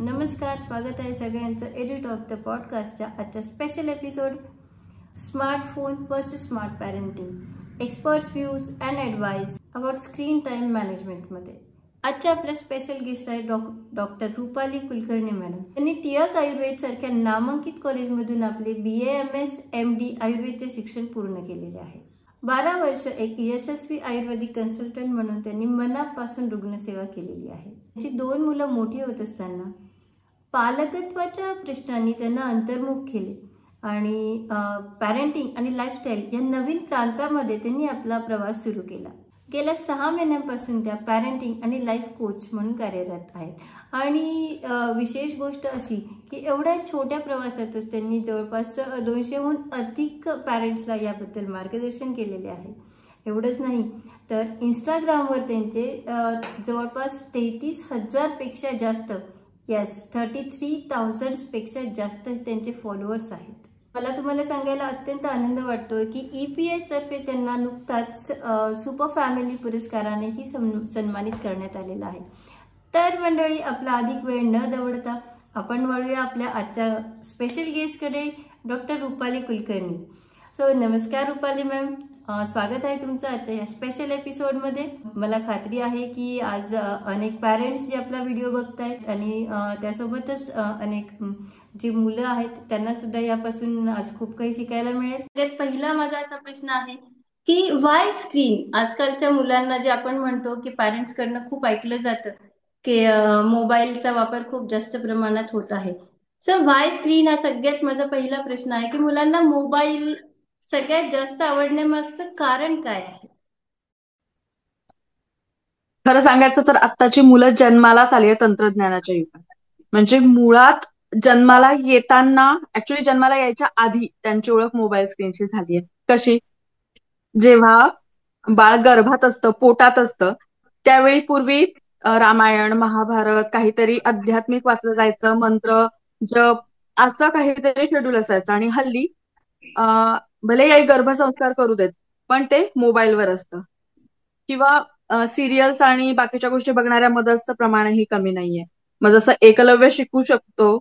नमस्कार, स्वागत आहे सगळ्यांचं एड्युटॉक द पॉडकास्टच्या आजच्या special episode smartphone versus smart parenting experts views and advice about screen time मॅनेजमेंटमध्ये. आजच्या आपल्या स्पेशल गेस्ट आहे डॉक्टर रुपाली कुलकर्णी मॅडम. त्यांनी टिळक आयुर्वेद सारख्या नामांकित कॉलेजमधून आपले BAMS MD आयुर्वेदचे शिक्षण पूर्ण केलेले आहे. 12 वर्ष एक यशस्वी आयुर्वेदिक कन्सल्टंट म्हणून त्यांनी मनापासून रुग्णसेवा केलेली आहे. त्यांची 2 मुलं मोठी होत असताना पालकत्वाच्या प्रश्नांनी त्यांना अंतर्मुख केले आणि पॅरेंटिंग आणि लाईफस्टाईल या नवीन प्रांतामध्ये त्यांनी आपला प्रवास सुरू केला. गेल्या 6 महिन्यांपासून त्या पॅरेंटिंग आणि लाईफ कोच म्हणून कार्यरत आहेत. आणि विशेष गोष्ट अशी की एवढ्या छोट्या प्रवासातच त्यांनी जवळपास 200हून अधिक पॅरेंट्सला याबद्दल मार्गदर्शन केलेले आहे. एवढंच नाही तर इंस्टाग्रामवर त्यांचे जवळपास 33,000 पेक्षा जास्त 33,000 पेक्षा जास्त त्यांचे फॉलोअर्स आहेत. मला तुम्हाला सांगायला अत्यंत आनंद वाटतोय की EPH तर्फे त्यांना नुकताच सुपर फॅमिली पुरस्कारानेही सन्मानित करण्यात आलेला आहे. तर मंडळी, आपला अधिक वेळ न दवडता आपण वळूया आपल्या आजच्या स्पेशल गेस्टकडे, डॉक्टर रुपाली कुलकर्णी. सो नमस्कार रुपाली मॅम, स्वागत आहे तुमचं आजच्या या स्पेशल एपिसोडमध्ये. मला खात्री आहे की आज अनेक पॅरेंट्स जे आपला व्हिडिओ बघतायत आणि त्यासोबतच अनेक जी मुलं आहेत त्यांना सुद्धा यापासून आज खूप काही शिकायला मिळेल. पहिला माझा असा प्रश्न आहे की वाय स्क्रीन? आजकालच्या मुलांना जे आपण म्हणतो की पॅरेंट्स कडनं खूप ऐकलं जातं की मोबाईलचा वापर खूप जास्त प्रमाणात होत आहे. सो वाय स्क्रीन हा सगळ्यात माझा पहिला प्रश्न आहे की मुलांना मोबाईल सगळ्यात जास्त आवडण्यामागचं कारण काय आहे? खरं सांगायचं तर आत्ताची मुलं जन्मालाच आली आहे तंत्रज्ञानाच्या युगात. म्हणजे मुळात जन्माला येताना, ऍक्च्युली जन्माला यायच्या आधी त्यांची ओळख मोबाईल स्क्रीनशी झाली आहे. कशी? जेव्हा बाळ गर्भात असतं, पोटात असतं, त्यावेळी पूर्वी रामायण, महाभारत, काहीतरी आध्यात्मिक वाचलं जायचं, मंत्र, जप, असं काहीतरी शेड्यूल असायचं. आणि हल्ली भले आई गर्भसंस्कार करू देत, पण ते मोबाईलवर असतं. किंवा सिरियल्स आणि बाकीच्या गोष्टी बघणाऱ्या मदर्सचं प्रमाणही कमी नाहीये. मग जसं एकलव्य शिकू शकतो,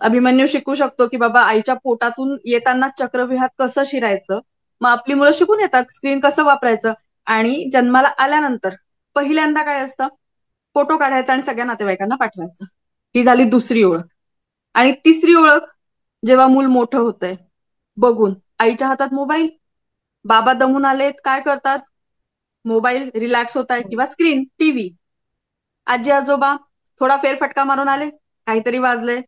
अभिमन्यू शिकू शकतो की बाबा आईच्या पोटातून येताना चक्रव्यूहात कसं शिरायचं, मग आपली मुलं शिकून येतात स्क्रीन कसं वापरायचं. आणि जन्माला आल्यानंतर पहिल्यांदा काय असतं, फोटो काढायचा आणि सगळ्या नातेवाईकांना पाठवायचं. ही झाली दुसरी ओळख. आणि तिसरी ओळख, जेव्हा मूल मोठं होतंय, बघून आईच्या हातात मोबाईल, बाबा दमून आलेत, काय करतात, मोबाईल, रिलॅक्स होत आहे, किंवा स्क्रीन, टीव्ही. आजी आजोबा थोडा फेरफटका मारून आले, काहीतरी वाजले,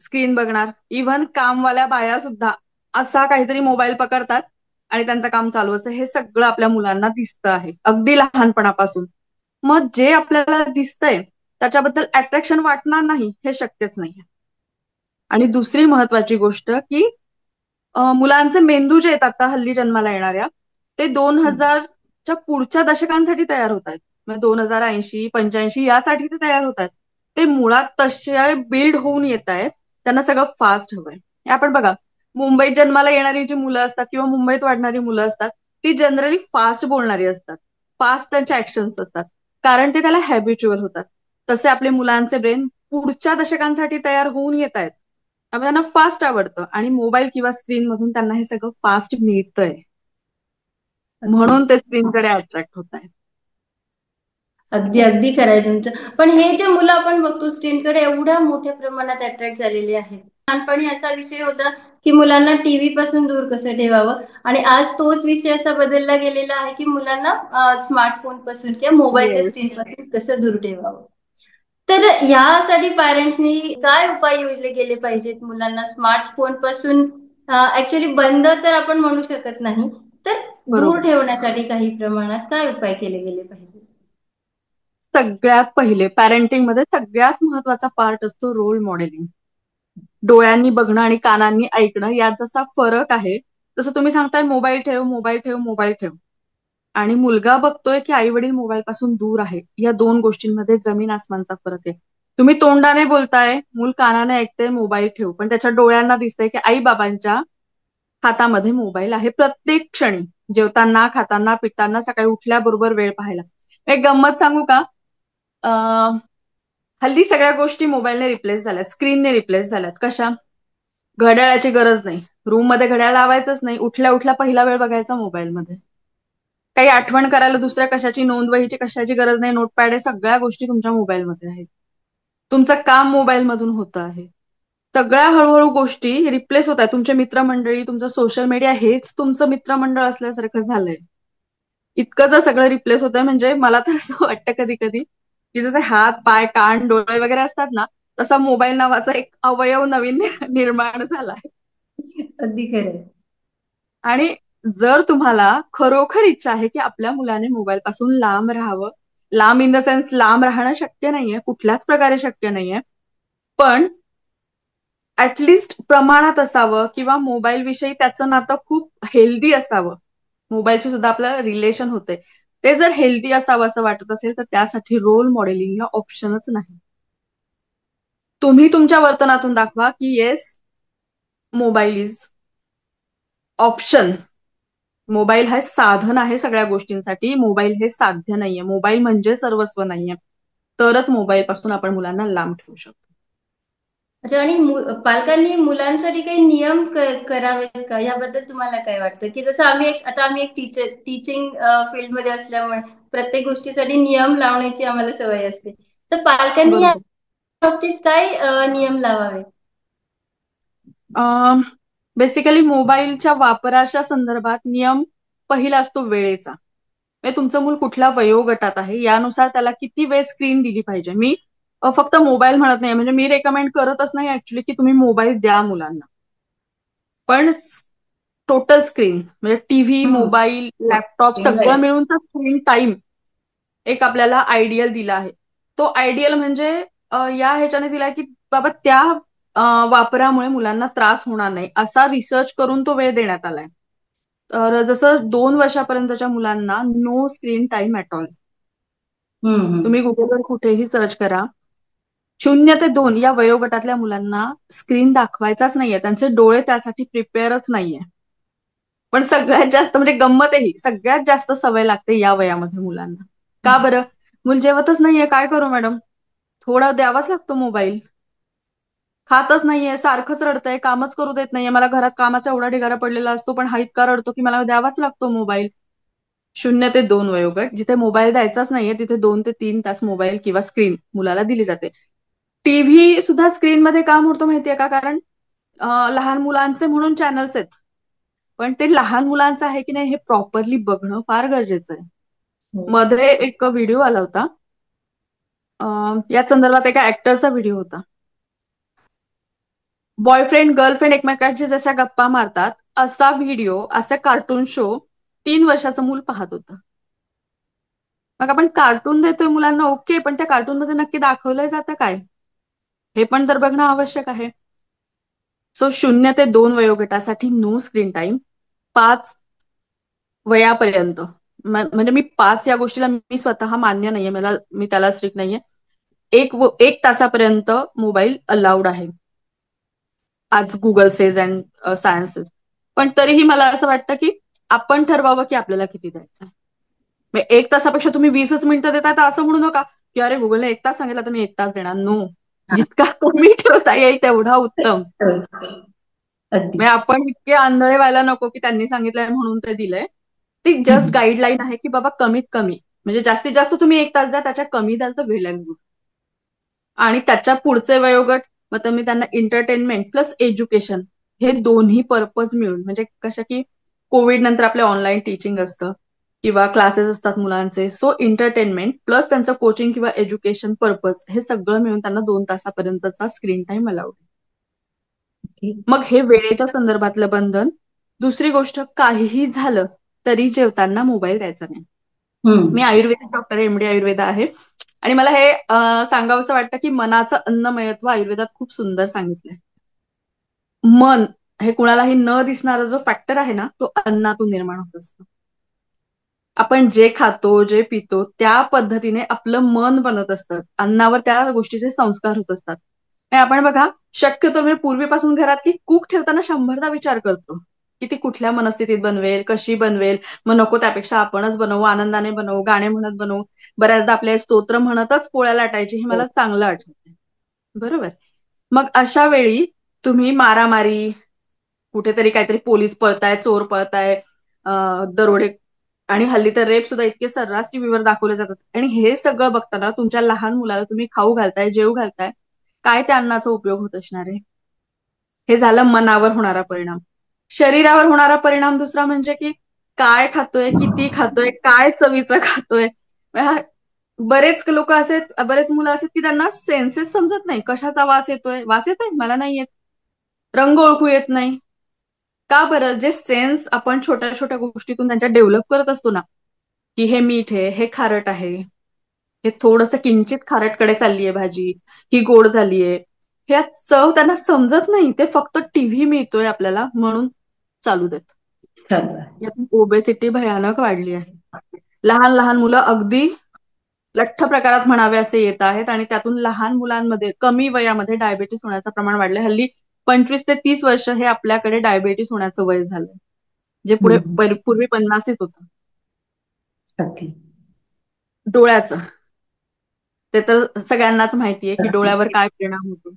स्क्रीन बघणार. इव्हन कामवाल्या बाया सुद्धा असा काहीतरी मोबाईल पकडतात आणि त्यांचं काम चालू असतं. हे सगळं आपल्या मुलांना दिसतं आहे अगदी लहानपणापासून. मग जे आपल्याला दिसतंय त्याच्याबद्दल अट्रॅक्शन वाटणार नाही हे शक्यच नाही. आणि दुसरी महत्वाची गोष्ट की मुलांचे मेंदू जे आहेत आता हल्ली जन्माला येणाऱ्या, ते 2000च्या पुढच्या दशकांसाठी तयार होत आहेत. म्हणजे 2080, 85 यासाठी ते तयार होत आहेत. ते मुळात तसे बिल्ड होऊन येत आहेत. त्यांना सगळं फास्ट हवंय. आपण बघा, मुंबईत जन्माला येणारी जी मुलं असतात किंवा मुंबईत वाढणारी मुलं असतात, ती जनरली फास्ट बोलणारी असतात, फास्ट त्यांचे ऍक्शन्स असतात, कारण ते त्याला हॅबिच्युअल होतात. तसे आपले मुलांचे ब्रेन पुढच्या दशकांसाठी तयार होऊन येत आहेत. त्यामुळे त्यांना फास्ट आवडतं आणि मोबाईल किंवा स्क्रीन मधून त्यांना हे सगळं फास्ट मिळतंय, म्हणून ते स्क्रीनकडे अट्रॅक्ट होत आहे. अगदी अगदी खरं आहे तुमचं. पण हे जे मुलं आपण बघतो स्क्रीनकडे एवढ्या मोठ्या प्रमाणात अट्रॅक्ट झालेले आहेत. लहानपणी असा विषय होता की मुलांना टीव्ही पासून दूर कसं ठेवावं, आणि आज तोच विषय असा बदलला गेलेला आहे की मुलांना स्मार्टफोन पासून किंवा मोबाईलच्या येस. स्क्रीन पासून कसं दूर ठेवावं. तर यासाठी पॅरेंट्सनी काय उपाय योजले गेले पाहिजेत मुलांना स्मार्टफोन पासून ऍक्च्युली बंद तर आपण म्हणू शकत नाही, तर दूर बरोबर. ठेवण्यासाठी काही प्रमाणात काय उपाय केले गेले पाहिजे? सगळ्यात पहिले पॅरेंटिंग मध्ये सगळ्यात महत्वाचा पार्ट असतो रोल मॉडेलिंग. डोळ्यांनी बघणं आणि कानांनी ऐकणं यात जसा फरक आहे, तसं तुम्ही सांगताय मोबाईल ठेव, मोबाईल ठेव, मोबाईल ठेव, आणि मुलगा बघतोय की आई वडील मोबाईल पासून दूर आहे, या 2 गोष्टींमध्ये जमीन आसमानचा फरक आहे. तुम्ही तोंडाने बोलताय, मूल कानाने ऐकते मोबाईल ठेव, पण त्याच्या डोळ्यांना दिसतंय की आई बाबांच्या हातामध्ये मोबाईल आहे प्रत्येक क्षणी, जेवताना, खाताना, पिताना, सकाळी उठल्याबरोबर वेळ पाहायला. एक गंमत सांगू का? हल्ली सगळ्या गोष्टी मोबाईलने रिप्लेस झाल्यात, स्क्रीनने रिप्लेस झाल्यात. कशा? घड्याळाची गरज नाही, रूम मध्ये घड्याळ लावायचंच नाही, उठल्या उठल्या पहिला वेळ बघायचा मोबाईलमध्ये. काही आठवण करायला दुसऱ्या कशाची, नोंदवहीची कशाची गरज नाही, नोटपॅड आहे, सगळ्या गोष्टी तुमच्या मोबाईलमध्ये आहेत. तुमचं काम मोबाईलमधून होतं आहे. सगळ्या हळूहळू गोष्टी रिप्लेस होत आहेत. तुमचे मित्रमंडळी, तुमचं सोशल मीडिया हेच तुमचं मित्रमंडळ असल्यासारखं झालंय. इतकं जर सगळं रिप्लेस होतंय म्हणजे मला तर असं वाटतं कधी कधी की जसे हात, पाय, कान, डोळे वगैरे असतात ना, तसा मोबाईल नावाचा एक अवयव नवीन निर्माण झालाय. अगदी खरंय. आणि जर तुम्हाला खरोखर इच्छा आहे की आपल्या मुलाने मोबाईल पासून लांब राहावं, लांब इन द सेन्स लांब राहणं शक्य नाहीये, कुठल्याच प्रकारे शक्य नाहीये, पण ऍटलिस्ट प्रमाणात असावं किंवा मोबाईल विषयी त्याचं नातं खूप हेल्दी असावं. मोबाईलशी सुद्धा आपलं रिलेशन होते, ते जर हेल्दी असावं असं वाटत असेल तर त्यासाठी रोल मॉडेलिंग हा ऑप्शनच नाही. तुम्ही तुमच्या वर्तनातून दाखवा की yes, mobile is option. Mobile हे साधन आहे सगळ्या गोष्टींसाठी, मोबाईल हे साध्य नाहीये, मोबाईल म्हणजे सर्वस्व नाहीये. तरच मोबाईल पासून आपण मुलांना लांब ठेवू शकतो. अच्छा, आणि पालकांनी मुलांसाठी काही नियम करावेत का, याबद्दल तुम्हाला काय वाटतं? की जसं आम्ही एक टीचिंग फील्डमध्ये असल्यामुळे प्रत्येक गोष्टीसाठी नियम लावण्याची आम्हाला सवय असते. तर पालकांनी या बरोबर. बाबतीत काय नियम लावावे? बेसिकली मोबाईलच्या वापराच्या संदर्भात नियम पहिला असतो वेळेचा. म्हणजे तुमचं मूल कुठल्या वयोगटात आहे यानुसार त्याला किती वेळ स्क्रीन दिली पाहिजे. मी फक्त मोबाईल म्हणत नाही, म्हणजे मी रेकमेंड करतच नाही ऍक्च्युली की तुम्ही मोबाईल द्या मुलांना, पण टोटल स्क्रीन म्हणजे टीव्ही, मोबाईल, लॅपटॉप सगळं राईट. मिळून तर स्क्रीन टाइम एक आपल्याला आयडियल दिला आहे. तो आयडियल म्हणजे या ह्याच्याने दिलाय की बाबा त्या वापरामुळे मुलांना त्रास होणार नाही असा रिसर्च करून तो वेळ देण्यात आलाय. तर जसं 2 वर्षापर्यंतच्या मुलांना no screen time at all. तुम्ही गुगलवर कुठेही सर्च करा, 0 ते 2 या वयोगटातल्या मुलांना स्क्रीन दाखवायचाच नाहीये, त्यांचे डोळे त्यासाठी प्रिपेअरच नाहीये. पण सगळ्यात जास्त म्हणजे गंमत ही सगळ्यात जास्त सवय लागते या वयामध्ये मुलांना. का बरं? मूल जेवतच नाहीये, काय करू मॅडम? थोडा द्यावाच लागतो मोबाईल. खातच नाहीये, सारखंच रडतंय, कामच करू देत नाहीये, मला घरात कामाचा एवढा ढिगारा पडलेला असतो पण हा इतका रडतो की मला द्यावाच लागतो मोबाईल. 0 ते 2 वयोगट, जिथे मोबाईल द्यायचाच नाहीये तिथे 2 ते 3 तास मोबाईल किंवा स्क्रीन मुलाला दिली जाते. टीव्ही सुद्धा स्क्रीनमध्ये का मोडतो माहितीये का? कारण लहान मुलांचे म्हणून चॅनल्स आहेत, पण ते लहान मुलांचं आहे की नाही हे प्रॉपरली बघणं फार गरजेचं आहे. मध्ये एक व्हिडिओ आला होता, या संदर्भात एका ऍक्टरचा व्हिडिओ होता. बॉयफ्रेंड गर्लफ्रेंड एकमेकांशी जशा गप्पा मारतात असा व्हिडिओ, असा कार्टून शो 3 वर्षाचं मूल पाहत होतं. मग आपण कार्टून देतोय मुलांना, ओके, पण त्या कार्टूनमध्ये नक्की दाखवलंय जातं काय हे पण तर बघणं आवश्यक आहे. सो 0 ते 2 वयोगटासाठी नो स्क्रीन टाइम. 5 वयापर्यंत म्हणजे मी 5 या गोष्टीला मी स्वतः मान्य नाहीये, मी त्याला स्ट्रिक्ट नाहीये. 1 तासापर्यंत मोबाईल अलाउड आहे आज गुगल सेज अँड सायन्सेस. पण तरीही मला असं वाटतं की आपण ठरवावं की आपल्याला किती द्यायचं आहे. 1 तासापेक्षा तुम्ही 20च मिनिटं देताय तर असं म्हणू नका की अरे गुगलने 1 तास सांगितलं तर मी 1 तास देणार. नो, जितका कमी ठेवता येईल तेवढा उत्तम. अगदी. म्हणजे आपण इतके आंधळे व्हायला नको की त्यांनी सांगितलंय म्हणून ते दिलंय. ती जस्ट गाईडलाईन आहे की बाबा कमीत कमी, म्हणजे जास्तीत जास्त तुम्ही 1 तास द्या, त्याच्या कमी द्याल तर वेल अँड गुड. आणि त्याच्या पुढचे वयोगट मग तुम्ही त्यांना एंटरटेनमेंट प्लस एज्युकेशन हे दोन्ही पर्पज मिळून, म्हणजे कसं की कोविड नंतर आपले ऑनलाईन टीचिंग असतं किंवा क्लासेस असतात मुलांचे, सो एंटरटेनमेंट प्लस त्यांचं कोचिंग किंवा एज्युकेशन पर्पज हे सगळं मिळून त्यांना 2 तासापर्यंतचा स्क्रीन टाइम अलाउड. मग हे वेळेच्या संदर्भातलं बंधन. दुसरी गोष्ट, काहीही झालं तरी जेवताना मोबाईल द्यायचा नाही. मी आयुर्वेदिक डॉक्टर, एमडी आयुर्वेद आहे, आणि मला हे सांगावंसं वाटतं की मनाचं अन्नमयत्व आयुर्वेदात खूप सुंदर सांगितलंय. मन हे कुणालाही न दिसणारा जो फॅक्टर आहे ना, तो अन्नातून निर्माण होत असतो. आपण जे खातो, जे पितो त्या पद्धतीने आपलं मन बनत असतं, अन्नावर त्या गोष्टीचे संस्कार होत असतात. आपण बघा, शक्यतो मी पूर्वीपासून घरात की कूक ठेवताना 100दा विचार करतो की ती कुठल्या मनस्थितीत बनवेल, कशी बनवेल. मग नको त्यापेक्षा आपणच बनवू, आनंदाने बनवू, गाणे म्हणत बनवू. बऱ्याचदा आपले स्तोत्र म्हणतच पोळ्या लाटायची, हे मला चांगलं आठवतं. बरोबर. मग अशा वेळी तुम्ही मारामारी, कुठेतरी काहीतरी पोलीस पळताय, चोर पळताय, दरोडे, आणि हल्ली तर रेप सुद्धा इतके सर्रास टीव्हीवर दाखवले जातात. आणि हे सगळं बघताना तुमच्या लहान मुलाला तुम्ही खाऊ घालताय, जेव घालताय, काय त्या अन्नाचा उपयोग होत असणार आहे? हे झालं मनावर होणारा परिणाम. शरीरावर होणारा परिणाम दुसरा म्हणजे की काय खातोय, किती खातोय, काय चवीचं खातोय. बरेच लोक असे, बरेच मुलं असे की त्यांना सेन्सेस समजत नाही. कशाचा वास येतोय, वास येतोय मला नाही येत, रंग ओळखू येत नाही. का बरं? जे सेन्स आपण छोट्या छोट्या गोष्टीतून त्यांच्या डेव्हलप करत असतो ना, की हे मीठ आहे, हे खारट आहे, हे थोडंसं किंचित खारटकडे चाललीये भाजी, ही गोड झालीये, हे चव त्यांना समजत नाही. ते फक्त टीव्ही मिळतोय आपल्याला म्हणून चालू देत. यातून ओबेसिटी भयानक वाढली आहे. लहान लहान मुलं अगदी लठ्ठ प्रकारात म्हणावे असे येत आहेत, आणि त्यातून लहान मुलांमध्ये कमी वयामध्ये डायबेटीस होण्याचं प्रमाण वाढलंय. हल्ली 25 ते 30 वर्ष हे आपल्याकडे डायबेटीस होण्याचं वय झालंय, जे पूर्वी 50 होतं. डोळ्याचं ते तर सगळ्यांनाच माहितीये की डोळ्यावर काय परिणाम होतो.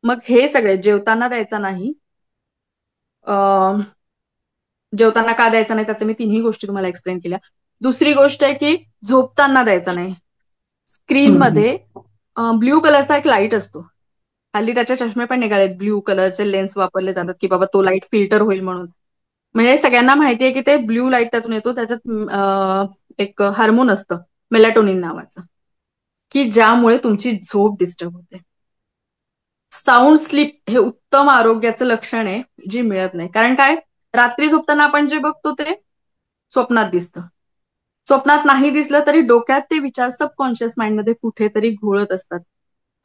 मग हे सगळे जेवताना द्यायचा नाही. जेवताना का द्यायचा नाही त्याचे मी तिन्ही गोष्टी तुम्हाला एक्सप्लेन केल्या. दुसरी गोष्ट आहे की झोपताना द्यायचा नाही. स्क्रीनमध्ये ब्ल्यू कलरचा एक लाईट असतो. हल्ली त्याचे चष्मे पण निघालेत, ब्ल्यू कलरचे लेन्स वापरले जातात की बाबा तो लाईट फिल्टर होईल म्हणून. म्हणजे सगळ्यांना माहितीये की ते ब्ल्यू लाईट त्यातून येतो. त्याच्यात एक हार्मोन असतं मेलॅटोनिन नावाचं, की ज्यामुळे तुमची झोप डिस्टर्ब होते. साऊंड स्लीप हे उत्तम आरोग्याचं लक्षण आहे, जी मिळत नाही. कारण काय, रात्री झोपताना आपण जे बघतो ते स्वप्नात दिसतं. स्वप्नात नाही दिसलं तरी डोक्यात ते विचार सबकॉन्शियस माइंडमध्ये कुठेतरी घोळत असतात,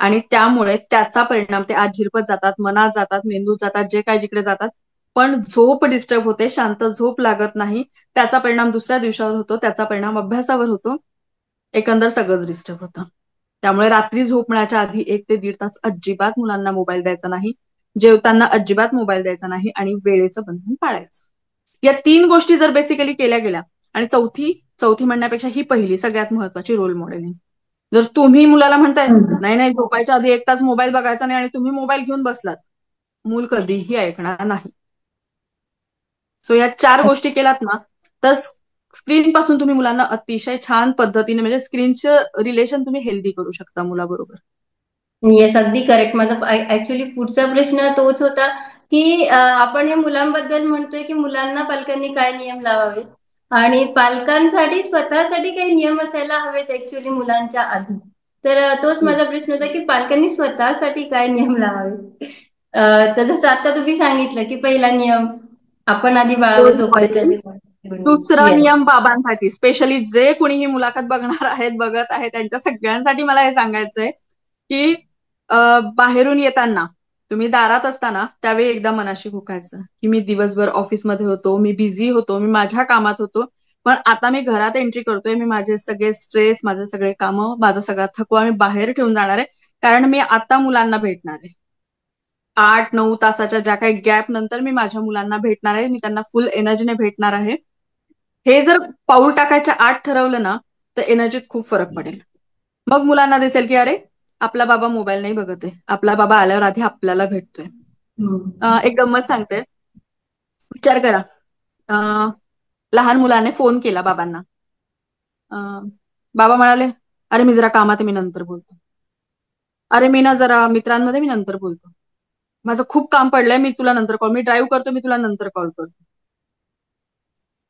आणि त्यामुळे त्याचा परिणाम ते आत झिरपत जातात, मनात जातात, मेंदूत जातात, जे काय जिकडे जातात. पण झोप डिस्टर्ब होते, शांत झोप लागत नाही. त्याचा परिणाम दुसऱ्या दिवसावर होतो, त्याचा परिणाम अभ्यासावर होतो, एकंदर सगळंच डिस्टर्ब होतं. त्यामुळे रात्री झोपण्याच्या आधी 1 ते 1.5 तास अजिबात मुलांना मोबाईल द्यायचा नाही. जेवताना अजिबात मोबाईल द्यायचा नाही, आणि वेळेचं बंधन पाळायचं. या 3 गोष्टी जर बेसिकली केल्या गेल्या, आणि चौथी म्हणण्यापेक्षा ही पहिली सगळ्यात महत्वाची रोल मॉडेलिंग. जर तुम्ही मुलाला म्हणताय नाही नाही झोपायच्या आधी 1 तास मोबाईल बघायचा नाही, आणि तुम्ही मोबाईल घेऊन बसलात, मूल कधीही ऐकणार नाही. सो या 4 गोष्टी केलात ना, तर स्क्रीन पासून तुम्ही मुलांना अतिशय छान पद्धतीने, म्हणजे स्क्रीनचं रिलेशन तुम्ही हेल्दी करू शकता मुलाबरोबर. येस, अगदी करेक्ट. माझा ऍक्च्युली पुढचा प्रश्न तोच होता की आपण हे मुलांबद्दल म्हणतोय की मुलांना पालकांनी काय नियम लावावेत, आणि पालकांसाठी स्वतःसाठी काही नियम असायला हवेत ऍक्च्युली मुलांच्या आधी. तर तोच माझा प्रश्न होता की पालकांनी स्वतःसाठी काय नियम लावावे. तर जसं आता तुम्ही सांगितलं की पहिला नियम, आपण आधी बाळावर रोल झोपायच्या मॉडेलिंग. आधी. दुसरा येस. नियम बाबांसाठी, स्पेशली जे कुणी ही मुलाखत बघणार आहेत, बघत आहेत, त्यांच्या सगळ्यांसाठी मला हे सांगायचंय की बाहेरून येताना तुम्ही दारात असताना त्यावेळी एकदा मनाशी हुकायचं की मी दिवसभर ऑफिसमध्ये होतो, मी बिझी होतो, मी माझ्या कामात होतो, पण आता मी घरात एंट्री करतोय, मी माझे सगळे स्ट्रेस, माझे सगळे कामं, माझा सगळा थकवा मी बाहेर ठेवून जाणार आहे, कारण मी आता मुलांना भेटणार आहे. 8-9 तासाच्या ज्या काही गॅप नंतर मी माझ्या मुलांना भेटणार आहे, मी त्यांना फुल एनर्जीने भेटणार आहे. हे जर पाऊल टाकायच्या आत ठरवलं ना, तर एनर्जीत खूप फरक पडेल. मग मुलांना दिसेल की अरे आपला बाबा मोबाईल नाही बघत आहे, आपला बाबा आल्यावर आधी आपल्याला भेटतोय. एक गंमत सांगते. विचार करा, लहान मुलाने फोन केला बाबांना. बाबा म्हणाले, अरे मी जरा कामात आहे, मी नंतर बोलतो. अरे मी ना जरा मित्रांमध्ये, मी नंतर बोलतो. माझं खूप काम पडलंय, मी तुला नंतर मी ड्राईव्ह करतो, मी तुला नंतर कॉल करतो.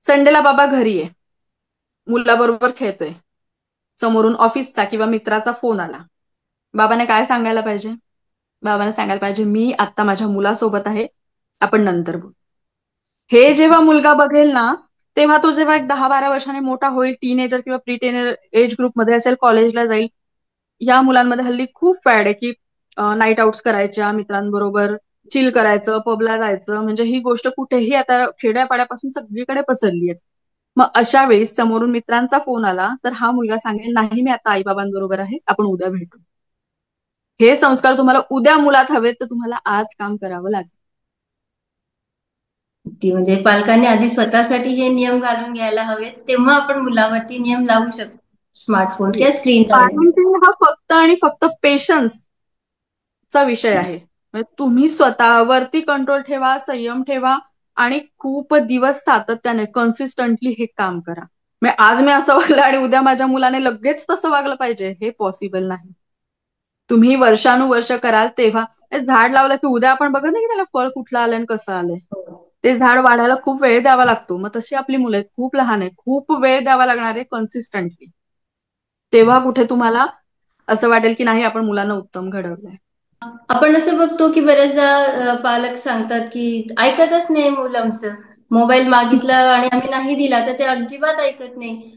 संडेला बाबा घरी आहे, मुलाबरोबर खेळतोय, समोरून ऑफिसचा किंवा मित्राचा फोन आला. बाबाने काय सांगायला पाहिजे? बाबाने सांगायला पाहिजे मी आता माझ्या मुलासोबत आहे, आपण नंतर बोलू. हे जेव्हा मुलगा बघेल ना, तेव्हा तो जेव्हा एक 10-12 वर्षाने मोठा होईल, टीनेजर किंवा प्री टीनेजर एज ग्रुपमध्ये असेल, कॉलेजला जाईल, या मुलांमध्ये हल्ली खूप फॅड आहे की नाईट आउट्स करायच्या, मित्रांबरोबर चिल करायचं, पबला जायचं. म्हणजे ही गोष्ट कुठेही आता खेड्यापाड्यापासून सगळीकडे पसरली आहे. मग अशा वेळी समोरून मित्रांचा फोन आला तर हा मुलगा सांगेल नाही मी आता आईबाबांबरोबर आहे, आपण उद्या भेटू. हे संस्कार तुम्हाला उद्या मुलात हवेत तर तुम्हाला आज काम करावं लागेल. ती म्हणजे पालकांनी आधी स्वतःसाठी हे नियम घालून घ्यायला हवेत, तेव्हा आपण मुलावरती नियम लावू शकतो स्मार्टफोन किंवा स्क्रीन टाइम. पॅरेंटिंग हा फक्त आणि फक्त पेशन्सचा विषय आहे. म्हणजे तुम्ही स्वतःवरती कंट्रोल ठेवा, संयम ठेवा आणि खूप दिवस सातत्याने कन्सिस्टंटली हे काम करा. म्हणजे आज मी असं वागलं आणि उद्या माझ्या मुलाने लगेच तसं वागलं पाहिजे हे पॉसिबल नाही. तुम्ही वर्षानुवर्ष कराल तेव्हा झाड लावलं की उद्या आपण बघत नाही की त्याला फळ कुठलं आलंय आणि कसं आलंय. ते झाड वाढायला खूप वेळ द्यावा लागतो. मग तशी आपली मुलं आहेत, खूप लहान आहेत, खूप वेळ द्यावा लागणार आहे कन्सिस्टंटली. तेव्हा कुठे तुम्हाला असं वाटेल की नाही आपण मुलांना उत्तम घडवलंय. आपण असं बघतो की बऱ्याचदा पालक सांगतात की ऐकतच नाही मुलं आमचं, मोबाईल मागितला आणि आम्ही नाही दिला तर ते अजिबात ऐकत नाही.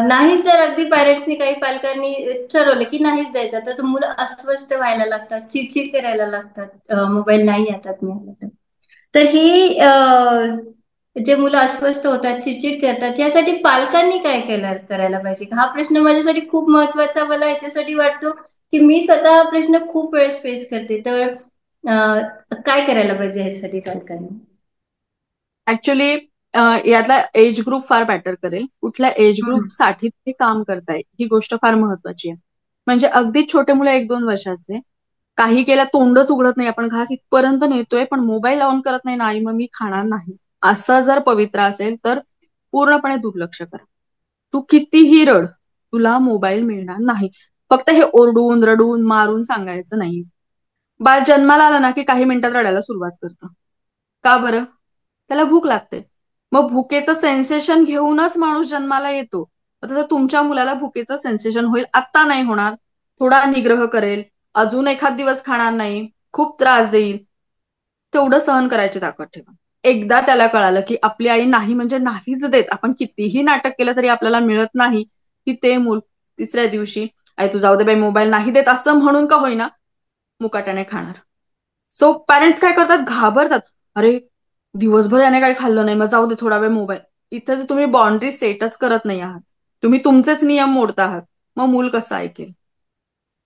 नाहीच जर अगदी पॅरेंट्सनी काही पालकांनी ठरवलं की नाहीच द्यायचा तर मुलं अस्वस्थ व्हायला लागतात, चिडचिड करायला लागतात, मोबाईल नाही हातात मिळाला तर ही जे मुलं अस्वस्थ होतात, चिडचिड करतात, यासाठी पालकांनी काय करायला पाहिजे. हा प्रश्न माझ्यासाठी खूप महत्वाचा मला याच्यासाठी वाटतो की मी स्वतः हा प्रश्न खूप वेळेस फेस करते. तर काय करायला पाहिजे ह्यासाठी पालकांनी. ऍक्च्युली यातला एज ग्रुप फार मॅटर करेल. कुठल्या एज ग्रुपसाठी ते काम करताय ही गोष्ट फार महत्वाची आहे. म्हणजे अगदी छोटे मुलं 1-2 वर्षाचे काही केल्या तोंडच उघडत नाही, आपण घास इथपर्यंत नेतोय पण मोबाईल ऑन करत नाही, नाही मग मी खाणार नाही, असं जर पवित्र असेल तर पूर्णपणे दुर्लक्ष करा. तू कितीही रड, तुला मोबाईल मिळणार नाही. फक्त हे ओरडून रडून मारून सांगायचं नाही. बाळ जन्माला आलं ना की काही मिनिटात रडायला सुरुवात करतं. का बरं? त्याला भूक लागते. मग भुकेचं सेन्सेशन घेऊनच माणूस जन्माला येतो. तसं तुमच्या मुलाला भुकेचं सेन्सेशन होईल, आत्ता नाही होणार, थोडा निग्रह करेल, अजून एखाद दिवस खाणार नाही, खूप त्रास देईल, तेवढं सहन करायची ताकद ठेवा. एकदा त्याला कळालं की आपली आई नाही म्हणजे नाहीच देत, आपण कितीही नाटक केलं तरी आपल्याला मिळत नाही, की ते मूल तिसऱ्या दिवशी आई तू जाऊ दे बाई मोबाईल नाही देत असं म्हणून का होईना मुकाट्याने खाणार. सो पॅरेंट्स काय करतात, घाबरतात. अरे दिवसभर याने काही खाल्लं नाही, मग जाऊ दे थोडा वेळ मोबाईल. इथं तुम्ही बाउंड्री सेटच करत नाही आहात, तुम्ही तुमचेच नियम मोडत आहात. मग मूल कसं ऐकेल.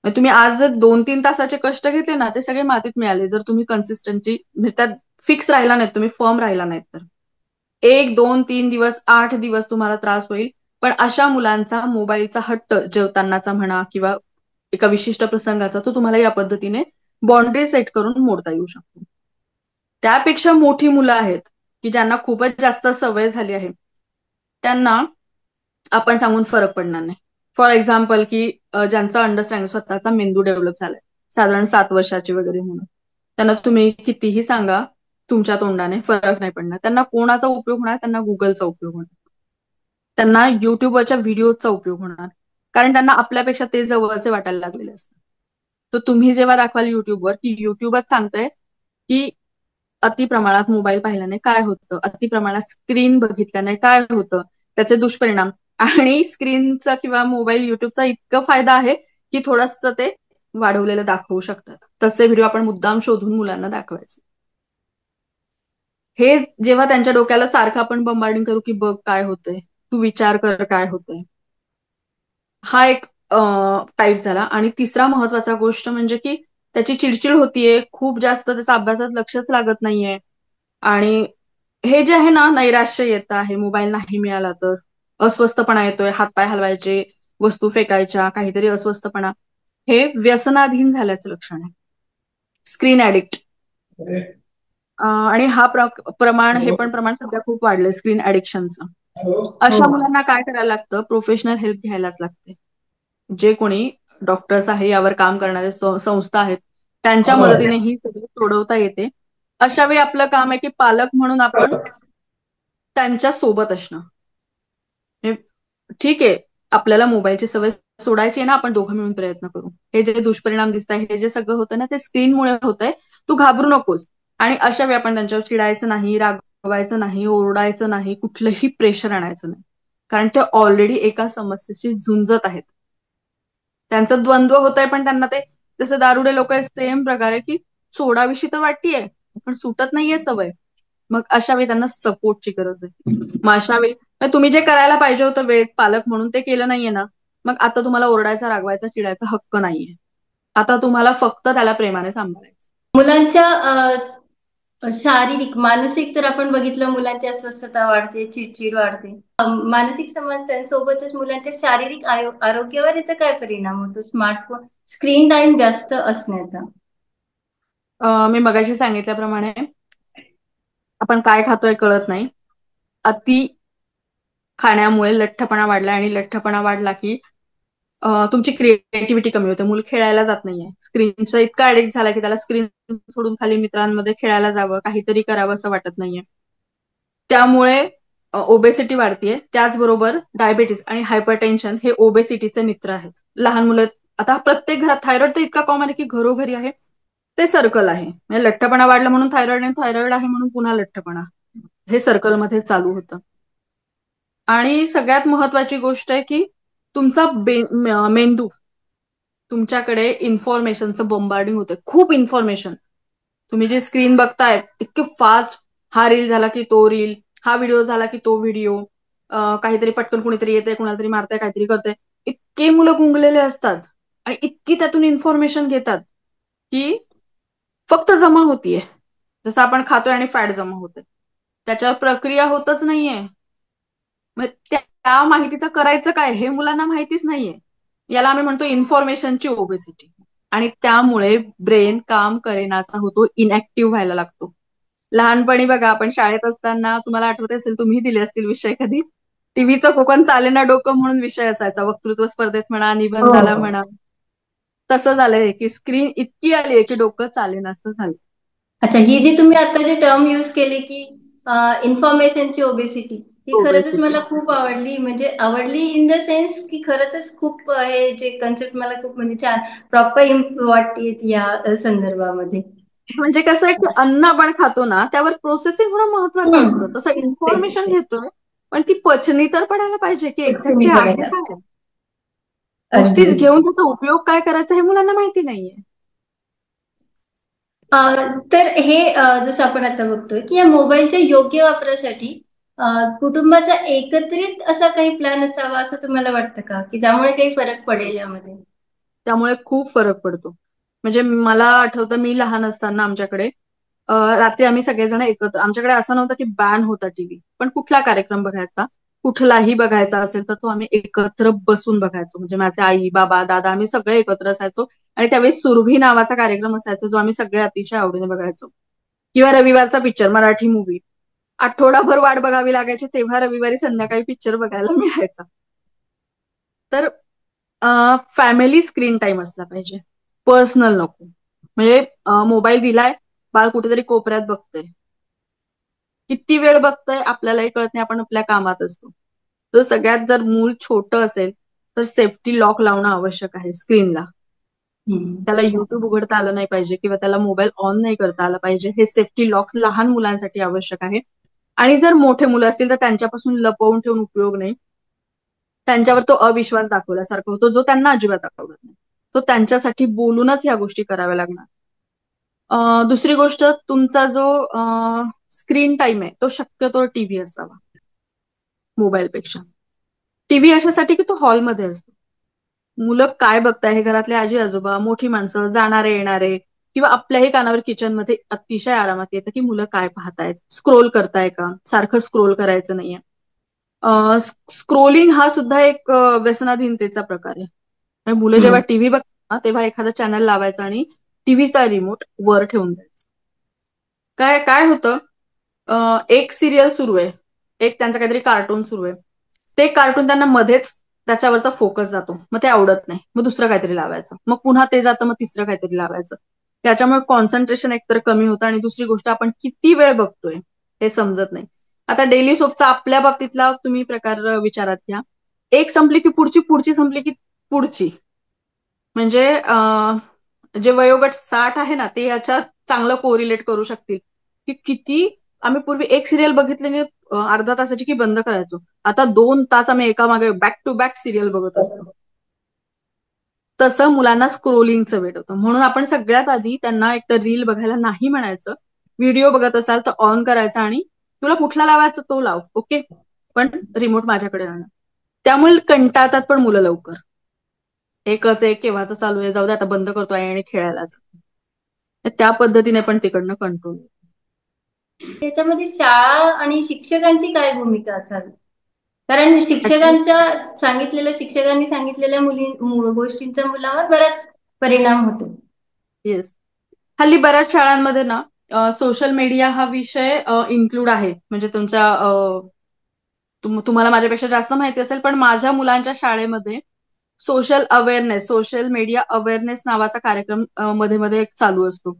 तुम्ही आज जर 2-3 तासाचे कष्ट घेतले ना ते सगळे मातीत मिळाले जर तुम्ही कन्सिस्टंटली त्यात फिक्स राहिला नाहीत, तुम्ही फर्म राहिला नाहीत तर. 1-2-3 दिवस 8 दिवस तुम्हाला त्रास होईल. पण अशा मुलांचा मोबाईलचा हट्ट जेवतानाचा म्हणा किंवा एका विशिष्ट प्रसंगाचा तो तुम्हाला या पद्धतीने बाउंड्री सेट करून मोडता येऊ शकतो. त्यापेक्षा मोठी मुलं आहेत की ज्यांना खूपच जास्त सवय झाली आहे, त्यांना आपण सांगून फरक पडणार नाही. फॉर एक्झाम्पल की ज्यांचं अंडरस्टँडिंग स्वतःचा मेंदू डेव्हलप झालाय, साधारण 7 वर्षाची वगैरे म्हणून, त्यांना तुम्ही कितीही सांगा तुमच्या तोंडाने फरक नाही पडणार. त्यांना कोणाचा उपयोग होणार, त्यांना गुगलचा उपयोग होणार, त्यांना युट्यूबवरच्या व्हिडिओचा उपयोग होणार, कारण त्यांना आपल्यापेक्षा ते जवळचे वाटायला लागलेले असतात. तर तुम्ही जेव्हा दाखवाल युट्यूबवर की युट्यूबच सांगतंय की अति प्रमाणात मोबाईल पाहिल्याने काय होतं, अति प्रमाणात स्क्रीन बघितल्याने काय होतं, त्याचे दुष्परिणाम, आणि स्क्रीनचा किंवा मोबाईल युट्यूबचा इतकं फायदा आहे की थोडंसं ते वाढवलेलं दाखवू शकतात. तसे व्हिडिओ आपण मुद्दाम शोधून मुलांना दाखवायचे. हे जेव्हा त्यांच्या डोक्याला सारखं आपण बंबार्डिंग करू की बघ काय होतंय, तू विचार कर काय होतंय, हा एक टाईप झाला. आणि तिसरा महत्वाचा गोष्ट म्हणजे की त्याची चिडचिड होतीये, खूप जास्त त्याचा अभ्यासात लक्षच लागत नाहीये, आणि हे जे आहे ना नैराश्य येत आहे मोबाईल नाही मिळाला तर, अस्वस्थपणा येतोय, हातपाय हलवायचे, वस्तू फेकायच्या, काहीतरी अस्वस्थपणा, हे व्यसनाधीन झाल्याचं लक्षण आहे, स्क्रीन ऍडिक्ट. आणि हा प्रमाण हे पण प्रमाण सध्या खूप वाढलंय स्क्रीन ऍडिक्शनचं. अशा मुलांना काय करायला लागतं, प्रोफेशनल हेल्प घ्यायलाच लागते. जे कोणी डॉक्टर्स आहे, यावर काम करणारे संस्था आहेत, त्यांच्या मदतीने ही सगळी सोडवता येते. अशा वेळी आपलं काम आहे की पालक म्हणून आपण त्यांच्या सोबत असणं. ठीक आहे, आपल्याला मोबाईलची सवय सोडायची आहे ना, आपण दोघं मिळून प्रयत्न करू. हे जे दुष्परिणाम दिसत आहे, हे जे सगळं होतं ना ते स्क्रीनमुळे होतंय, तू घाबरू नकोस. आणि अशा वेळी आपण त्यांच्यावर चिडायचं नाही, रागवायचं नाही, ओरडायचं नाही, कुठलंही प्रेशर आणायचं नाही, कारण ते ऑलरेडी एका समस्येशी झुंजत आहेत. त्यांचं द्वंद्व होत आहे, पण त्यांना ते जसं दारुडे लोक आहेत सेम प्रकारे की सोडाविषयी तर वाटतीये पण सुटत नाहीये सवय. मग अशा वेळी त्यांना सपोर्टची गरज आहे. मग अशा वेळी तुम्ही जे करायला पाहिजे होतं वेळेत पालक म्हणून ते केलं नाहीये ना, मग आता तुम्हाला ओरडायचा, रागवायचा, चिडायचा हक्क नाहीये. आता तुम्हाला फक्त त्याला प्रेमाने सांभाळायचं. मुलांच्या शारीरिक मानसिक तर आपण बघितलं, मुलांची अस्वस्थता वाढते, चिडचिड वाढते. मानसिक समस्यांसोबतच मुलांच्या शारीरिक आरोग्यावर याचा काय परिणाम होतो स्मार्टफोन स्क्रीन टाइम जास्त असण्याचा? मी मगाशी सांगितल्याप्रमाणे आपण काय खातोय कळत नाही. अति खाण्यामुळे लठ्ठपणा वाढला आणि लठ्ठपणा वाढला की तुमची क्रिएटिव्हिटी कमी होते. मूल खेळायला जात नाहीये. स्क्रीनचा इतका ऍडिक्ट झाला की त्याला स्क्रीन सोडून खाली मित्रांमध्ये खेळायला जावं, काहीतरी करावं असं वाटत नाहीये. त्यामुळे ओबेसिटी वाढतीये. त्याचबरोबर डायबिटीस आणि हायपरटेन्शन हे ओबेसिटीचे मित्र आहेत. लहान मुलं आता प्रत्येक घरात थायरॉइड तर इतका कॉमन आहे की घरोघरी आहे. ते सर्कल आहे. म्हणजे लठ्ठपणा वाढला म्हणून थायरॉइड आणि थायरॉइड आहे म्हणून पुन्हा लठ्ठपणा, हे सर्कलमध्ये चालू होतं. आणि सगळ्यात महत्वाची गोष्ट आहे की तुमचा मेंदू, तुमच्याकडे इन्फॉर्मेशनचं बॉम्बार्डिंग होते. खूप इन्फॉर्मेशन. तुम्ही जे स्क्रीन बघताय इतके फास्ट, हा रील झाला की तो रील, हा व्हिडिओ झाला की तो व्हिडिओ, काहीतरी पटकन कुणीतरी येते, कुणाला तरी मारताय, काहीतरी करते. इतके मुलं गुंगलेले असतात आणि इतकी त्यातून इन्फॉर्मेशन घेतात की फक्त जमा होतीये. जसं आपण खातोय आणि फॅट जमा होते, त्याच्यावर प्रक्रिया होतच नाहीये. मग त्या माहितीचं करायचं काय हे मुलांना माहितीच नाहीये. याला आम्ही म्हणतो इन्फॉर्मेशनची ओबेसिटी. आणि त्यामुळे ब्रेन काम करेनासा होतो, इनॅक्टिव्ह व्हायला लागतो. लहानपणी बघा, आपण शाळेत असताना तुम्हाला आठवत असेल, तुम्ही दिले असतील विषय कधी, टीव्हीचं कोकण चालेना डोकं म्हणून विषय असायचा. वक्तृत्व स्पर्धेत म्हणा, निबंधाला हो. म्हणा. तसं झालंय की स्क्रीन इतकी आली आहे की डोकं चालेनासं झालं. अच्छा, ही जी तुम्ही आता जे टर्म यूज केली की इन्फॉर्मेशनची ओबेसिटी, ही खरंच ओबेसिटी. मला खूप आवडली. म्हणजे आवडली इन द सेन्स की खरंच खूप हे जे कन्सेप्ट मला खूप म्हणजे छान प्रॉपर वाटते या संदर्भामध्ये. म्हणजे कसं आहे की अन्न आपण खातो ना, त्यावर प्रोसेसिंग होणं महत्वाचं असतं. तसं तेच इन्फॉर्मेशन ते. घेतोय, पण ती पचनी तर पडायला पाहिजे की पचनी एक्झॅक्टली आहे पडायला. काय. अगदी. नुसतीच घेऊन त्याचा उपयोग काय करायचा हे मुलांना माहिती नाहीये. तर हे जसं आपण आता बघतोय की या मोबाईलच्या योग्य वापरासाठी कुटुंबाचा एकत्रित असा काही प्लॅन असावा असं तुम्हाला वाटतं का, की त्यामुळे काही फरक पडेल यामध्ये? त्यामुळे खूप फरक पडतो. म्हणजे मला आठवतं, मी लहान असताना आमच्याकडे रात्री आम्ही सगळेजण एकत्र, आमच्याकडे असं नव्हतं की बॅन होता टीव्ही, पण कुठला कार्यक्रम बघायचा, कुठलाही बघायचा असेल तर तो आम्ही एकत्र बसून बघायचो. म्हणजे माझे आई, बाबा, दादा, आम्ही सगळे एकत्र असायचो. आणि त्यावेळी सुरभी नावाचा कार्यक्रम असायचा जो आम्ही सगळे अतिशय आवडीने बघायचो. किंवा रविवारचा पिक्चर, मराठी मूवी. आठवडाभर वाट बघावी लागायची, तेव्हा रविवारी संध्याकाळी पिक्चर बघायला मिळायचा. तर फॅमिली स्क्रीन टाइम असला पाहिजे, पर्सनल नको. म्हणजे मोबाईल दिलाय, बाळ कुठेतरी कोपऱ्यात बघतंय, किती वेळ बघतंय आपल्यालाही कळत नाही, आपण आपल्या कामात असतो. तर सगळ्यात जर मूल छोटं असेल तर सेफ्टी लॉक लावणं आवश्यक आहे स्क्रीनला. त्याला युट्यूब उघडता आलं नाही पाहिजे किंवा त्याला मोबाईल ऑन नाही करता आला पाहिजे. हे सेफ्टी लॉक्स लहान मुलांसाठी आवश्यक आहे. आणि जर मोठे मुलं असतील तर त्यांच्यापासून लपवून ठेवून उपयोग नाही. त्यांच्यावर तो अविश्वास दाखवल्यासारखा होतो, जो त्यांना अजिबात आवडत नाही. तो त्यांच्यासाठी बोलूनच ह्या गोष्टी कराव्या लागणार. दुसरी गोष्ट, तुमचा जो स्क्रीन टाइम आहे तो शक्यतो टीव्ही असावा मोबाईलपेक्षा. टीव्ही अशासाठी की तो हॉलमध्ये असतो. मुलं काय बघताय हे घरातले आजी आजोबा, मोठी माणसं, जाणारे येणारे, किंवा आपल्याही कानावर किचनमध्ये अतिशय आरामात येतं की मुलं काय पाहतायत, स्क्रोल करताय का. सारखं स्क्रोल करायचं नाहीये. स्क्रोलिंग हा सुद्धा एक व्यसनाधीनतेचा प्रकार आहे. म्हणजे मुलं जेव्हा टीव्ही बघतात तेव्हा एखादा चॅनल लावायचा आणि टीव्हीचा रिमोट वर ठेवून द्यायचा. काय काय होतं, एक सिरियल सुरू आहे, एक त्यांचं काहीतरी कार्टून सुरू आहे, ते कार्टून त्यांना मध्येच त्याच्यावरचा फोकस जातो, मग ते आवडत नाही, मग दुसरं काहीतरी लावायचं, मग पुन्हा ते जातं, मग तिसरं काहीतरी लावायचं. त्याच्यामुळे कॉन्सन्ट्रेशन एकतर कमी होतं आणि दुसरी गोष्ट, आपण किती वेळ बघतोय हे समजत नाही. आता डेली सोपचा आपल्या बाबतीतला तुम्ही प्रकार विचारात घ्या. एक संपली की पुढची, पुढची संपली की पुढची. म्हणजे जे वयोगट 60 आहे ना, ते याच्यात चांगलं कोरिलेट करू शकतील की किती आम्ही पूर्वी एक सिरियल बघितली अर्धा तासाची की बंद करायचो, आता 2 तास आम्ही एकामागे बॅक टू बॅक सिरियल बघत असतो. तसं मुलांना स्क्रोलिंगचं वेड होतं. म्हणून आपण सगळ्यात आधी त्यांना एक तर रील बघायला नाही म्हणायचं. व्हिडिओ बघत असाल तर ऑन करायचा आणि तुला कुठला लावायचा तो लाव, ओके, पण रिमोट माझ्याकडे राहणार. त्यामुळे कंटाळतात पण मुलं लवकर. एकच एक केव्हाचं चालू आहे, जाऊ दे आता बंद करतोय आणि खेळायला जातो. त्या पद्धतीने पण तिकडनं कंट्रोल. त्याच्यामध्ये शाळा आणि शिक्षकांची काय भूमिका असावी? कारण शिक्षकांनी सांगितलेल्या गोष्टींचा मुलावर बराच परिणाम होतो. येस. हल्ली बऱ्याच शाळांमध्ये ना सोशल मीडिया हा विषय इन्क्लूड आहे. म्हणजे तुम्हाला माझ्यापेक्षा जास्त माहिती असेल, पण माझ्या मुलांच्या शाळेमध्ये सोशल मीडिया अवेअरनेस नावाचा कार्यक्रम मध्ये मध्ये एक चालू असतो.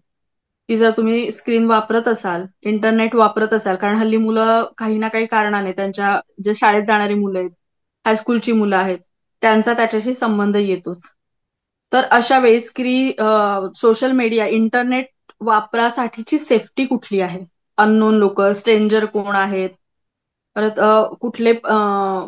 की जर तुम्ही स्क्रीन वापरत असाल, इंटरनेट वापरत असाल, कारण हल्ली मुलं काही ना काही कारणाने त्यांच्या जे शाळेत जाणारी मुलं आहेत, हायस्कूलची मुलं आहेत, त्यांचा त्याच्याशी संबंध येतोच. तर अशा वेळी सोशल मीडिया, इंटरनेट वापरासाठीची सेफ्टी कुठली आहे? अननोन लोक, स्ट्रेंजर कोण आहेत? परत कुठले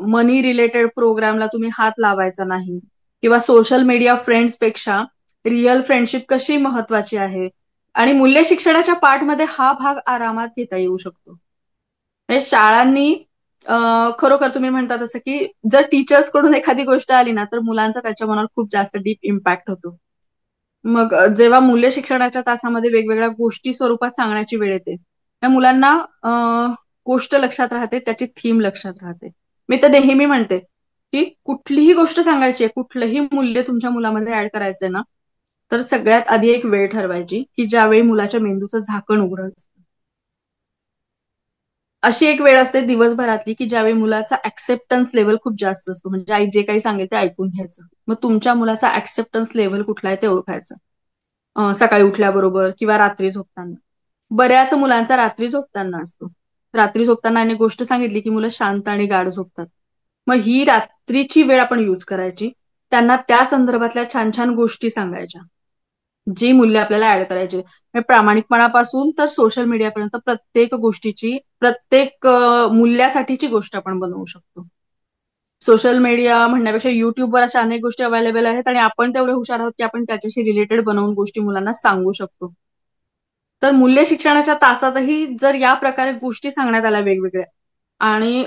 मनी रिलेटेड प्रोग्रामला तुम्ही हात लावायचा नाही, किंवा सोशल मीडिया फ्रेंड्स पेक्षा रिअल फ्रेंडशिप कशी महत्वाची आहे, आणि मूल्य शिक्षणाच्या पाठमध्ये हा भाग आरामात घेता येऊ शकतो. म्हणजे शाळांनी खरोखर तुम्ही म्हणता तसं की जर टीचर्स कडून एखादी गोष्ट आली ना, तर मुलांचा त्याच्या मनावर खूप जास्त डीप इम्पॅक्ट होतो. मग जेव्हा मूल्य शिक्षणाच्या तासामध्ये वेगवेगळ्या गोष्टी स्वरूपात सांगण्याची वेळ येते, त्या मुलांना गोष्ट लक्षात राहते, त्याची थीम लक्षात राहते. मी तर नेहमी म्हणते की कुठलीही गोष्ट सांगायची आहे, कुठलंही मूल्य तुमच्या मुलामध्ये ऍड करायचंय ना, तर सगळ्यात आधी एक वेळ ठरवायची की ज्यावेळी मुलाच्या मेंदूचं झाकण उघडं असतं. अशी एक वेळ असते दिवसभरातली की ज्यावेळी मुलाचा ऍक्सेप्टन्स लेवल खूप जास्त असतो. म्हणजे आई जे काही सांगेल ते ऐकून घ्यायचं. मग तुमच्या मुलाचा ऍक्सेप्टन्स लेवल कुठला आहे ते ओळखायचं. सकाळी उठल्याबरोबर किंवा रात्री झोपताना. बऱ्याच मुलांचा रात्री झोपताना असतो. रात्री झोपताना आणि गोष्ट सांगितली की मुलं शांत आणि गाढ झोपतात. मग ही रात्रीची वेळ आपण यूज करायची. त्यांना त्या संदर्भातल्या छान छान गोष्टी सांगायच्या, जी मूल्य आपल्याला ऍड करायची. प्रामाणिकपणापासून तर सोशल मीडियापर्यंत प्रत्येक गोष्टीची, प्रत्येक मूल्यासाठीची गोष्ट आपण बनवू शकतो. सोशल मीडिया म्हणण्यापेक्षा युट्यूबवर अशा अनेक गोष्टी अवेलेबल आहेत, आणि आपण तेवढे हुशार आहोत की आपण त्याच्याशी रिलेटेड बनवून गोष्टी मुलांना सांगू शकतो. तर मूल्य शिक्षणाच्या तासातही जर या प्रकारे गोष्टी सांगण्यात आल्या वेगवेगळ्या, आणि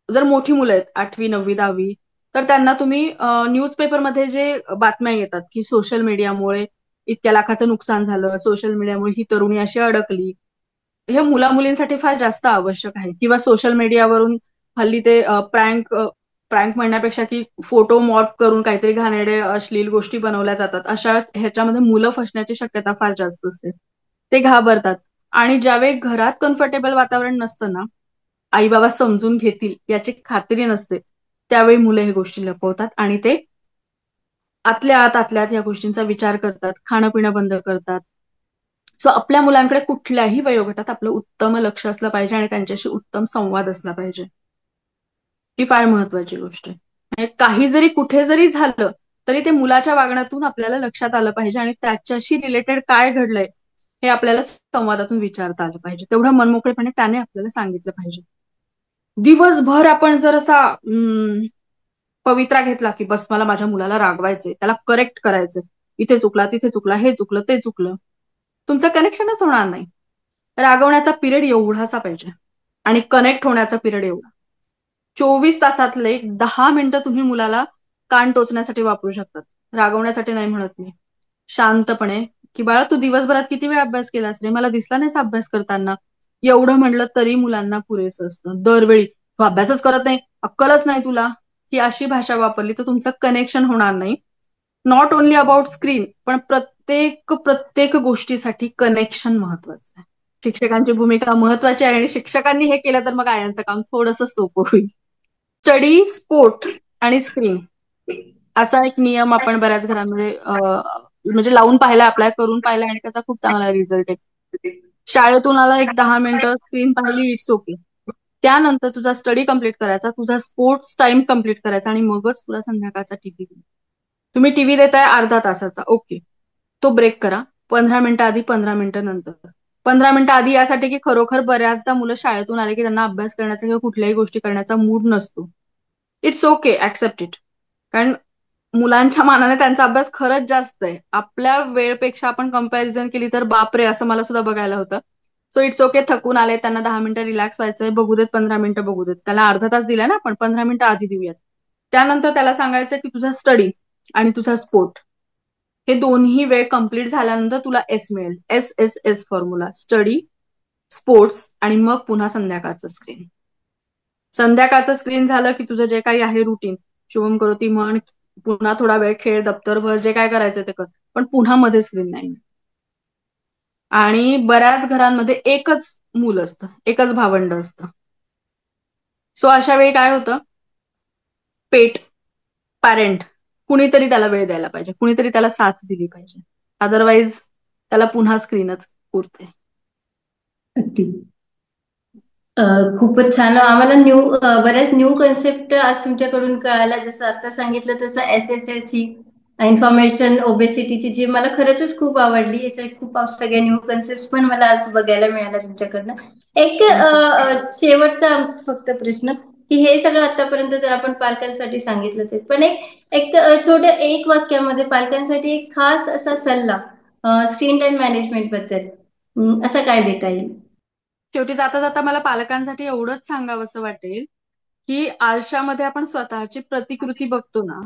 जर मोठी मुलं आहेत 8वी 9वी 10वी, तर त्यांना तुम्ही न्यूजपेपरमध्ये जे बातम्या येतात की सोशल मीडियामुळे इतक्या लाखाचं नुकसान झालं, सोशल मीडियामुळे ही तरुणी अशी अडकली, हे मुला मुलींसाठी फार जास्त आवश्यक आहे. किंवा सोशल मीडियावरून हल्ली ते प्रँक प्रँक म्हणण्यापेक्षा की फोटो मॉर्फ करून काहीतरी घाणेरडे अश्लील गोष्टी बनवल्या जातात. अशा ह्याच्यामध्ये मुलं फसण्याची शक्यता फार जास्त असते. ते घाबरतात. आणि ज्यावेळी घरात कम्फर्टेबल वातावरण नसतं ना, आई बाबा समजून घेतील याची खात्री नसते, त्यावेळी मुलं हे गोष्टी लपवतात आणि ते आतल्या आत या गोष्टींचा विचार करतात, खाणं पिणं बंद करतात. सो आपल्या मुलांकडे कुठल्याही वयोगटात आपलं उत्तम लक्ष असलं पाहिजे आणि त्यांच्याशी उत्तम संवाद असला पाहिजे. ही फार महत्वाची गोष्ट आहे. म्हणजे काही जरी कुठे जरी झालं तरी ते मुलाच्या वागण्यातून आपल्याला लक्षात आलं पाहिजे, आणि त्याच्याशी रिलेटेड काय घडलंय हे आपल्याला संवादातून विचारता आलं पाहिजे. तेवढं मनमोकळेपणे त्याने आपल्याला सांगितलं पाहिजे. दिवसभर आपण जर असा पवित्रा घेतला की बस मला माझ्या मुलाला रागवायचंय, त्याला करेक्ट करायचंय, इथे चुकला तिथे चुकला, हे चुकलं ते चुकलं, तुमचं कनेक्शनच होणार नाही. रागवण्याचा पिरियड एवढासा पाहिजे आणि कनेक्ट होण्याचा पिरियड एवढा. 24 तासातले 10 मिनिटं तुम्ही मुलाला कान टोचण्यासाठी वापरू शकतात. रागवण्यासाठी नाही म्हणत मी. शांतपणे की बाळा तू दिवसभरात किती वेळ अभ्यास केलास रे, मला दिसला नाहीस अभ्यास करताना. एवढं म्हणलं तरी मुलांना पुरेसं असतं. दरवेळी तू अभ्यासच करत नाही, अक्कलच नाही तुला, ही अशी भाषा वापरली तर तुमचं कनेक्शन होणार नाही. नॉट ओनली अबाउट स्क्रीन, पण प्रत्येक गोष्टीसाठी कनेक्शन महत्वाचं आहे. शिक्षकांची भूमिका महत्वाची आहे, आणि शिक्षकांनी हे केलं तर मग आयांचं काम थोडंसं सोपं होईल. स्टडी, स्पोर्ट आणि स्क्रीन असा एक नियम आपण बऱ्याच घरांमध्ये म्हणजे लावून पाहिला, अप्लाय करून पाहिला, आणि त्याचा खूप चांगला रिझल्ट आहे. शाळेतून आला एक 10 मिनिटं स्क्रीन पाहिली, इट्स ओके. त्यानंतर तुझा स्टडी कंप्लीट करायचा, तुझा स्पोर्ट्स टाइम कंप्लीट करायचा, आणि मगच तुला संध्याकाळचा टीव्ही. तुम्ही टीव्ही देताय अर्धा तासाचा, ओके, तो ब्रेक करा. 15 मिनिटं आधी, 15 मिनिटं नंतर. 15 मिनिटं आधी यासाठी की खरोखर बऱ्याचदा मुलं शाळेतून आले की त्यांना अभ्यास करण्याचा किंवा कुठल्याही गोष्टी करण्याचा मूड नसतो. It's okay, accept it. कारण मुलांच्या मानाने त्यांचा अभ्यास खरंच जास्त आहे. आपल्या वेळपेक्षा आपण कंपॅरिझन केली तर बापरे, असं मला सुद्धा बघायला होतं. सो इट्स ओके, थकून आले, त्यांना 10 मिनिटं रिलॅक्स व्हायचंय, बघू देत, 15 मिनिटं बघू देत. त्याला अर्धा तास दिलाय ना आपण, 15 मिनिटं आधी देऊयात. त्यानंतर त्याला सांगायचं की तुझा स्टडी आणि तुझा स्पोर्ट हे दोन्ही वेळ कंप्लीट झाल्यानंतर तुला एस मिळेल. S S S formula: study, sports आणि मग पुन्हा संध्याकाळचं स्क्रीन. संध्याकाळचं स्क्रीन झालं की तुझं जे काही आहे रुटीन, शुभम करोती म्हण, पुन्हा थोडा वेळ खेळ, दप्तरभर जे काय करायचं ते कर, पण पुन्हा मध्ये स्क्रीन नाही. आणि बऱ्याच घरांमध्ये एकच मूल असतं, एकच भावंड असतं. सो अशा वेळी काय होतं, पेट, पॅरेंट कुणीतरी त्याला वेळ द्यायला पाहिजे, कुणीतरी त्याला साथ दिली पाहिजे. अदरवाईज त्याला पुन्हा स्क्रीनच पुरते. अगदी खूपच छान. आम्हाला बऱ्याच न्यू कन्सेप्ट आज तुमच्याकडून कळायला, जसं आता सांगितलं तसं SSLची इन्फॉर्मेशन ओबेसिटीची, जी मला खरंच खूप आवडली. अशा खूप सगळ्या न्यू कन्सेप्ट पण मला आज बघायला मिळाल्या तुमच्याकडनं. एक शेवटचा आमचा फक्त प्रश्न, की हे सगळं आतापर्यंत तर आपण पालकांसाठी सांगितलंच आहे, पण एक छोट्या एक वाक्यामध्ये पालकांसाठी एक खास असा सल्ला स्क्रीन टाइम मॅनेजमेंट बद्दल असा काय देता येईल? शेवटी जाता जाता मला पालकांसाठी एवढंच सांगावंसं वाटेल की आरशामध्ये आपण स्वतःची प्रतिकृती बघतो ना,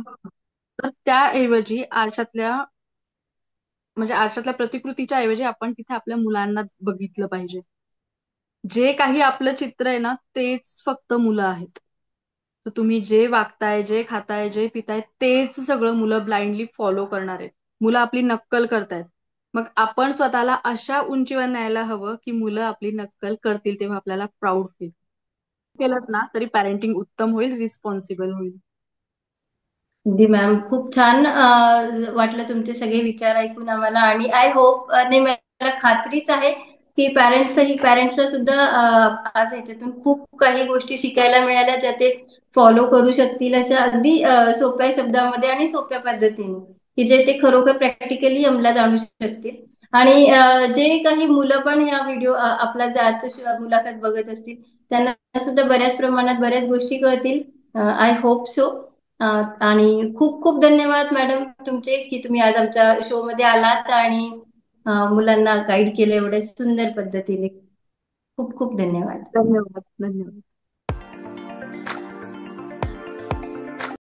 तर त्याऐवजी आरशातल्या प्रतिकृतीच्या ऐवजी आपण तिथे आपल्या मुलांना बघितलं पाहिजे. जे काही आपलं चित्र आहे ना, तेच फक्त मुलं आहेत. तर तुम्ही जे वागताय, जे खाताय, जे पिताय, तेच सगळं मुलं ब्लाइंडली फॉलो करणार आहेत. मुलं आपली नक्कल करतायत. मग आपण स्वतःला अशा उंचीवर न्यायला हवं की मुलं आपली नक्कल करतील, तेव्हा आपल्याला प्राऊड फील केलं ना, तरी पॅरेंटिंग उत्तम होईल, रिस्पॉन्सिबल होईल. अगदी मॅम, खूप छान वाटलं तुमचे सगळे विचार ऐकून आम्हाला. आणि आय होप, नाही मला खात्रीच आहे की पॅरेंट्सला सुद्धा आज ह्याच्यातून खूप काही गोष्टी शिकायला मिळाल्या, ज्या ते फॉलो करू शकतील अशा अगदी सोप्या शब्दामध्ये आणि सोप्या पद्धतीने, की जे ते खरोखर प्रॅक्टिकली अंमलात आणू शकतील. आणि जे काही मुलं पण ह्या व्हिडिओ आपला जे आजचं मुलाखत बघत असतील, त्यांना सुद्धा बऱ्याच प्रमाणात बऱ्याच गोष्टी कळतील. I hope so. आणि खूप खूप धन्यवाद मॅडम तुमचे, की तुम्ही आज आमच्या शो मध्ये आलात आणि मुलांना गाईड केलं एवढ्या सुंदर पद्धतीने. खूप खूप धन्यवाद. धन्यवाद. धन्यवाद.